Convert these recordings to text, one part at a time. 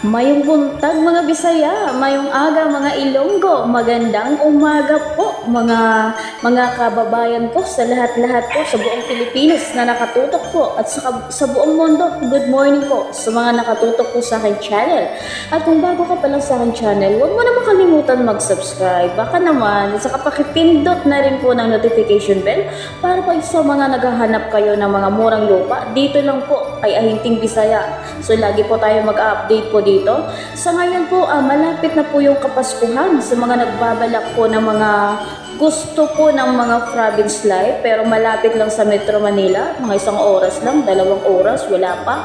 Mayong buntag mga Bisaya, mayong aga mga Ilonggo, magandang umaga po mga kababayan ko sa lahat-lahat po sa buong Pilipinas na nakatutok po at sa buong mundo. Good morning po sa mga nakatutok po sa aking channel. At kung bago ka pa lang sa aking channel, huwag mo na makalimutan mag-subscribe. Baka naman, sa kapakipindot na rin po ng notification bell para po sa mga naghahanap kayo ng mga murang lupa, dito lang po kay Ahinting Bisaya. So lagi po tayo mag-update po dito. Sa ngayon po, malapit na po yung Kapaskuhan sa mga nagbabalak po ng mga gusto po ng mga province life, pero malapit lang sa Metro Manila, mga 1 oras lang, 2 oras, wala pa.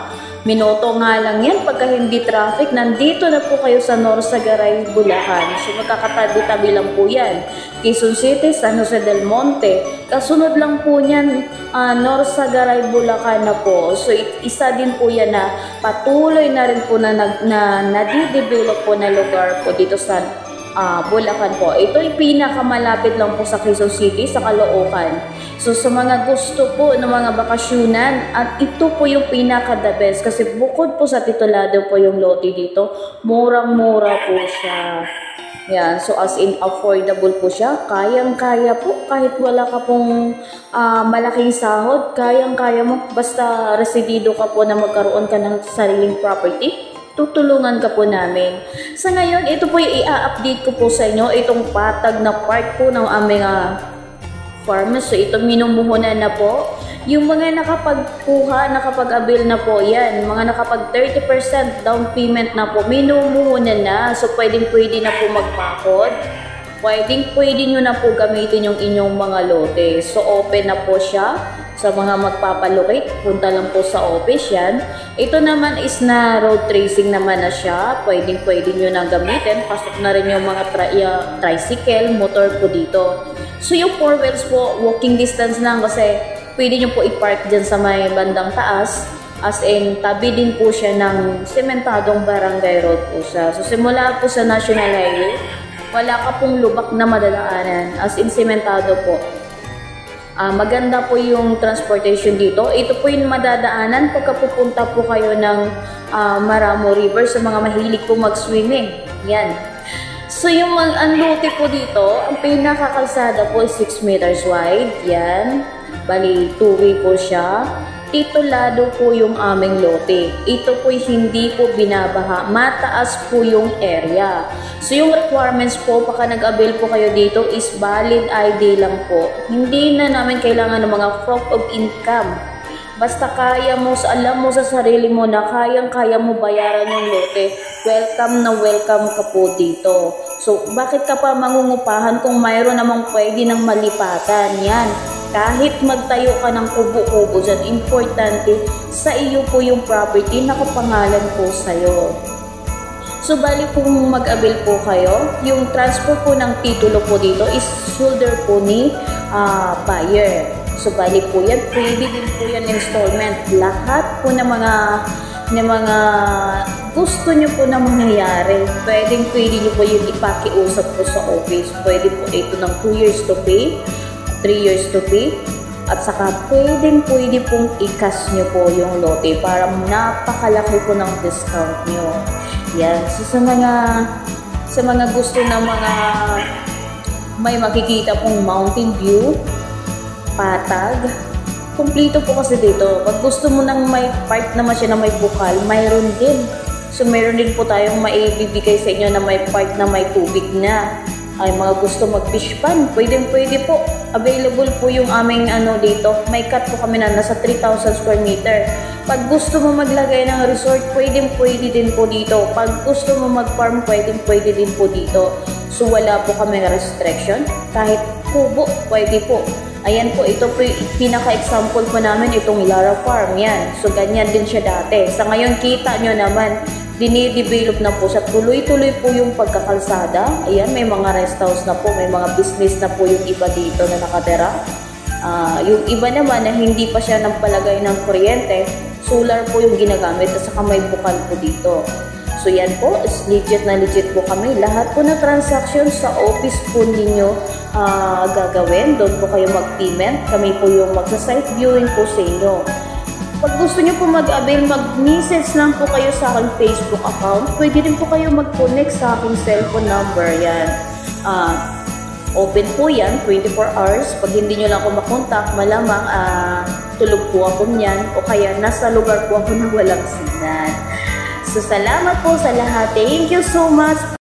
Minuto nga lang yan pagka hindi traffic. Nandito na po kayo sa Norsagaray, Bulacan. So magkakatabi-tabi lang po yan. Quezon City, San Jose del Monte. Kasunod lang po niyan, Norsagaray, Bulacan na po. So isa din po yan na patuloy na rin po na nadidevelop po na lugar po dito sa Bulacan po. Ito ay pinakamalapit lang po sa Quezon City, sa Caloocan. So sa mga gusto po ng mga bakasyunan, at ito po yung pinaka-the best kasi bukod po sa titulado po yung lote dito, murang-mura po siya. Yan, so as in affordable po siya, kayang-kaya po kahit wala ka pong malaking sahod, kayang-kaya mo basta residido ka po na magkaroon ka ng sariling property. Tutulungan ka po namin. Sa ngayon, ito po yung i-update ko po sa inyo, itong patag na part po ng aming farmers. So ito minumuhunan na po. Yung mga nakapagkuha, nakapag-avail na po yan, mga nakapag 30% down payment na po, minumuhunan na. So pwede na po magpakod. Pwede nyo na po gamitin yung inyong mga lote. So open na po siya. Sa mga magpapalocate, punta lang po sa office yan. Ito naman is na road tracing naman na siya. Pwede nyo na gamitin. Pasok na rin yung mga tricycle, motor po dito. So yung 4 wheels po, walking distance lang kasi pwede nyo po i-park dyan sa may bandang taas. As in, tabi din po siya ng sementadong barangay road po siya. So simula po sa National Highway, wala ka pong lubak na madadaanan. As in, sementado po. Maganda po yung transportation dito. Ito po yung madadaanan pagka pupunta po kayo ng Maramo River sa mga mahilig po mag-swimming. Yan. So yung lote po dito, ang pinakakalsada po is 6 meters wide. Yan. Bali, 2-way po siya. Titulado po yung aming lote. Ito po hindi po binabaha. Mataas po yung area. So yung requirements po, pagka nag-avail po kayo dito is valid ID lang po. Hindi na namin kailangan ng mga proof of income. Basta kaya mo, alam mo sa sarili mo na kayang-kaya mo bayaran yung lote, welcome na welcome ka po dito. So bakit ka pa mangungupahan kung mayroon namang pwede ng malipatan? Yan. Kahit magtayo ka ng kubo-kubo dyan, importante sa iyo po yung property, nakapangalan po sa'yo. So, bali kung mag-avail po kayo, yung transfer po ng titulo po dito is shoulder po ni buyer. So, bali po yan, pwede din po yan installment. Lahat po ng mga gusto nyo po na mangyayari, pwede nyo po yung ipakiusap po sa office. Pwede po ito ng 2 years to pay, 3 years to pay, at saka pwede pong i-cash nyo po yung lote para napakalaki po ng discount nyo. Yan. So sa mga gusto na mga may makikita pong mountain view, patag, kumplito po kasi dito. Pag gusto mo nang may part naman siya na may bukal, mayroon din. So mayroon din po tayong maibibigay sa inyo na may part na may tubig na. Ay mga gusto mag-fish pan, pwede po. Available po yung aming dito. May cut po kami na nasa 3,000 square meter. Pag gusto mo maglagay ng resort, pwede din po dito. Pag gusto mo mag-farm, pwede din po dito. So wala po kami restriction. Kahit kubo, pwede po. Ayan po, ito po yung pinaka-example po namin, itong Lara Farm. Yan. So ganyan din siya dati. Sa ngayon, kita nyo naman, dinidevelop na po siya. Tuloy-tuloy po yung pagkakalsada. Ayan, may mga rest house na po, may mga business na po yung iba dito na nakatira. Yung iba naman na hindi pa siya nagpalagay ng kuryente, solar po yung ginagamit at saka may bukal po dito. So yan po, is legit na legit po kami. Lahat po na transaction sa office po ninyo gagawin. Doon po kayo mag-payment. Kami po yung magsa-site viewing po sa inyo. Pag gusto nyo po mag-avail, mag-message lang po kayo sa aking Facebook account. Pwede rin po kayo mag-connect sa aking cellphone number. Yan. Open po yan, 24 hours. Pag hindi nyo lang ako makontak, malamang tulog po ako niyan o kaya nasa lugar po ako na walang signal. So, salamat po sa lahat. Thank you so much.